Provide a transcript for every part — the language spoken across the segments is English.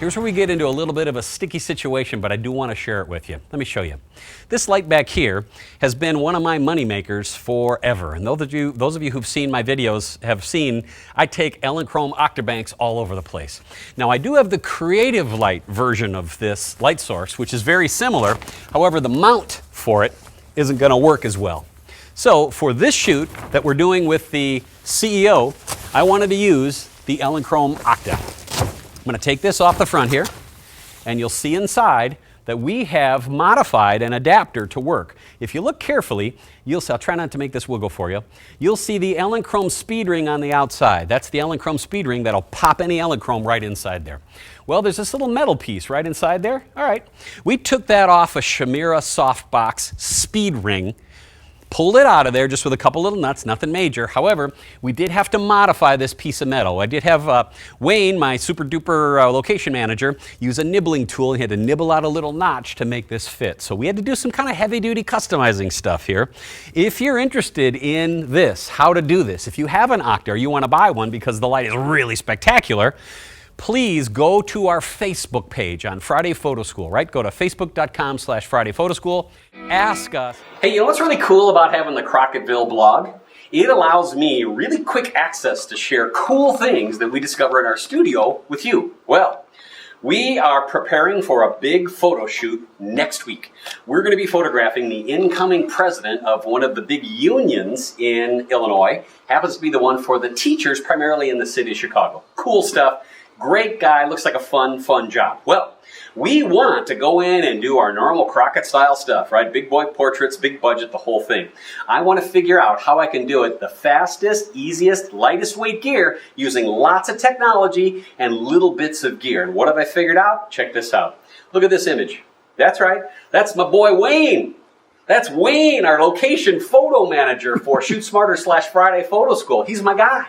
Here's where we get into a little bit of a sticky situation, but I do want to share it with you. Let me show you. This light back here has been one of my money makers forever. And those of you who've seen my videos have seen I take Elinchrom Octa banks all over the place. Now I do have the creative light version of this light source, which is very similar. However, the mount for it isn't going to work as well. So for this shoot that we're doing with the CEO, I wanted to use the Elinchrom Octa. I'm going to take this off the front here, and you'll see inside that we have modified an adapter to work. If you look carefully, you'll see, I'll try not to make this wiggle for you, you'll see the Elinchrom speed ring on the outside. That's the Elinchrom speed ring that'll pop any Elinchrom right inside there. Well, there's this little metal piece right inside there. All right, we took that off a Shimera softbox speed ring, pulled it out of there just with a couple little nuts, nothing major. However, we did have to modify this piece of metal. I did have Wayne, my super duper location manager, use a nibbling tool and he had to nibble out a little notch to make this fit. So we had to do some kind of heavy duty customizing stuff here. If you're interested in this, how to do this, if you have an Octa or you want to buy one because the light is really spectacular, please go to our Facebook page on Friday Photo School, right? Go to facebook.com/Friday Photo School. Ask us. Hey, you know what's really cool about having the Crockettville blog? It allows me really quick access to share cool things that we discover in our studio with you. Well, we are preparing for a big photo shoot next week. We're going to be photographing the incoming president of one of the big unions in Illinois. Happens to be the one for the teachers, primarily in the city of Chicago. Cool stuff. Great guy, looks like a fun job. Well, we want to go in and do our normal Crockett style stuff, right? Big boy portraits, big budget, the whole thing. I want to figure out how I can do it the fastest, easiest, lightest weight gear using lots of technology and little bits of gear. And what have I figured out? Check this out. Look at this image. That's right. That's my boy Wayne. That's Wayne, our location photo manager for Shoot Smarter /Friday Photo School. He's my guy.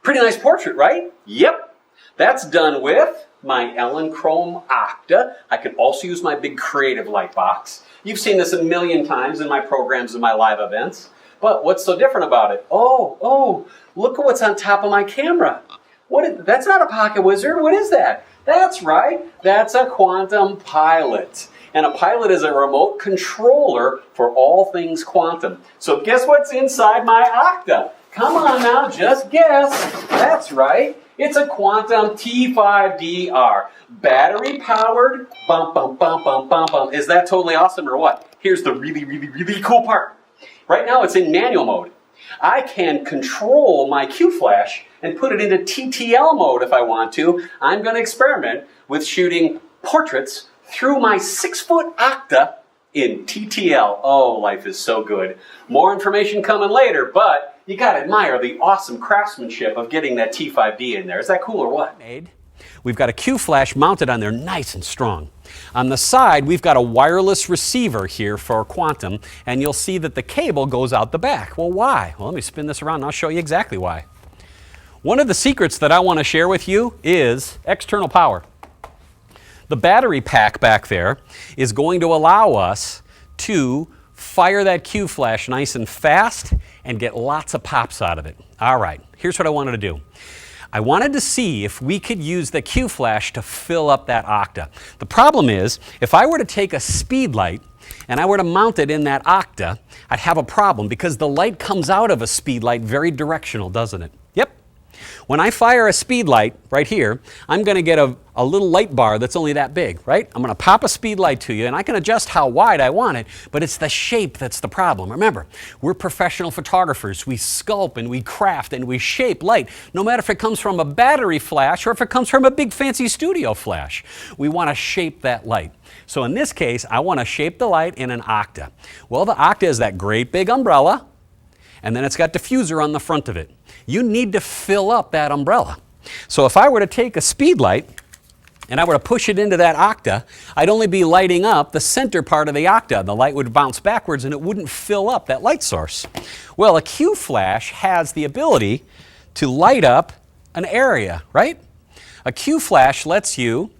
Pretty nice portrait, right? Yep. That's done with my Elinchrom Octa. I can also use my big creative light box. You've seen this a million times in my programs and my live events. But what's so different about it? Oh, look at what's on top of my camera. That's not a Pocket Wizard. What is that? That's right. That's a quantum pilot. And a pilot is a remote controller for all things quantum. So guess what's inside my Octa? Come on now, just guess. That's right. It's a Quantum T5DR. Battery powered, bum, bum, bum, bum, bum, bum. Is that totally awesome or what? Here's the really cool part. Right now it's in manual mode. I can control my Qflash and put it into TTL mode if I want to. I'm going to experiment with shooting portraits through my 6-foot Octa in TTL. Oh, life is so good. More information coming later, but you got to admire the awesome craftsmanship of getting that T5D in there. Is that cool or what? We've got a Qflash mounted on there nice and strong. On the side, we've got a wireless receiver here for quantum, and you'll see that the cable goes out the back. Well, why? Well, let me spin this around and I'll show you exactly why. One of the secrets that I want to share with you is external power. The battery pack back there is going to allow us to fire that Qflash nice and fast and get lots of pops out of it. All right, here's what I wanted to do. I wanted to see if we could use the Qflash to fill up that Octa. The problem is, if I were to take a speed light and I were to mount it in that Octa, I'd have a problem because the light comes out of a speed light very directional, doesn't it? Yep. When I fire a speed light right here, I'm going to get a little light bar that's only that big, right? I'm going to pop a speed light to you and I can adjust how wide I want it, but it's the shape that's the problem. Remember, we're professional photographers. We sculpt and we craft and we shape light, no matter if it comes from a battery flash or if it comes from a big fancy studio flash. We want to shape that light. So in this case, I want to shape the light in an Octa. Well, the Octa is that great big umbrella, and then it's got diffuser on the front of it. You need to fill up that umbrella. So if I were to take a speed light and I were to push it into that Octa, I'd only be lighting up the center part of the Octa. The light would bounce backwards and it wouldn't fill up that light source. Well, a Qflash has the ability to light up an area, right? A Qflash lets you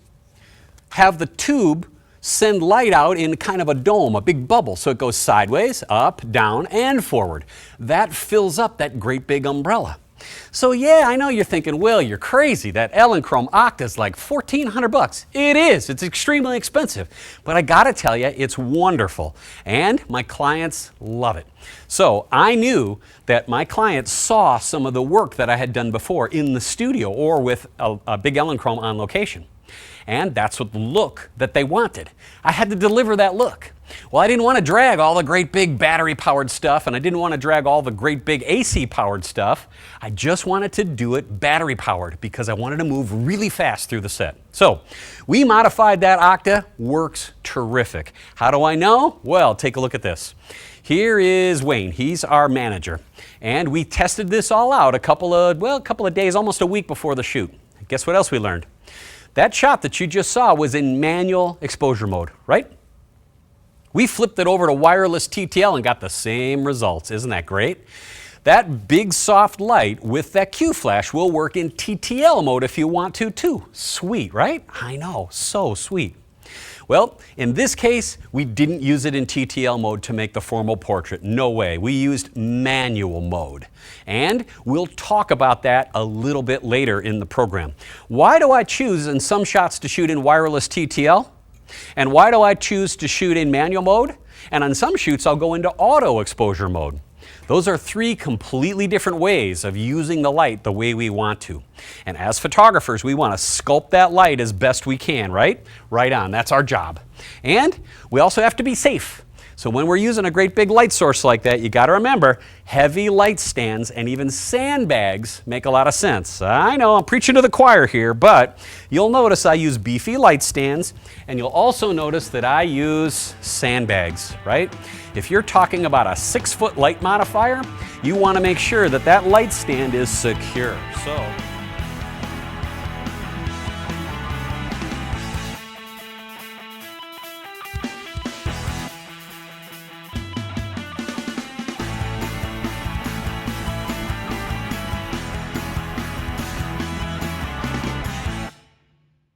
have the tube send light out in kind of a dome, a big bubble. So it goes sideways, up, down, and forward. That fills up that great big umbrella. So yeah, I know you're thinking, Will, you're crazy. That Elinchrom Octa is like $1,400. It is. It's extremely expensive. But I gotta tell you, it's wonderful. And my clients love it. So I knew that my clients saw some of the work that I had done before in the studio or with a big Elinchrom on location. And that's what the look that they wanted. I had to deliver that look. Well, I didn't want to drag all the great big battery-powered stuff, and I didn't want to drag all the great big AC-powered stuff. I just wanted to do it battery-powered because I wanted to move really fast through the set. So we modified that Octa. Works terrific. How do I know? Well, take a look at this. Here is Wayne. He's our manager. And we tested this all out a couple of days, almost a week before the shoot. Guess what else we learned? That shot that you just saw was in manual exposure mode, right? We flipped it over to wireless TTL and got the same results. Isn't that great? That big soft light with that Qflash will work in TTL mode if you want to too. Sweet, right? I know, so sweet. Well, in this case, we didn't use it in TTL mode to make the formal portrait. No way. We used manual mode. And we'll talk about that a little bit later in the program. Why do I choose in some shots to shoot in wireless TTL? And why do I choose to shoot in manual mode? And on some shoots, I'll go into auto exposure mode. Those are three completely different ways of using the light the way we want to. And as photographers, we want to sculpt that light as best we can, right? Right on, that's our job. And we also have to be safe. So when we're using a great big light source like that, you got to remember, heavy light stands and even sandbags make a lot of sense. I know I'm preaching to the choir here, but you'll notice I use beefy light stands, and you'll also notice that I use sandbags, right? If you're talking about a 6-foot light modifier, you want to make sure that that light stand is secure. So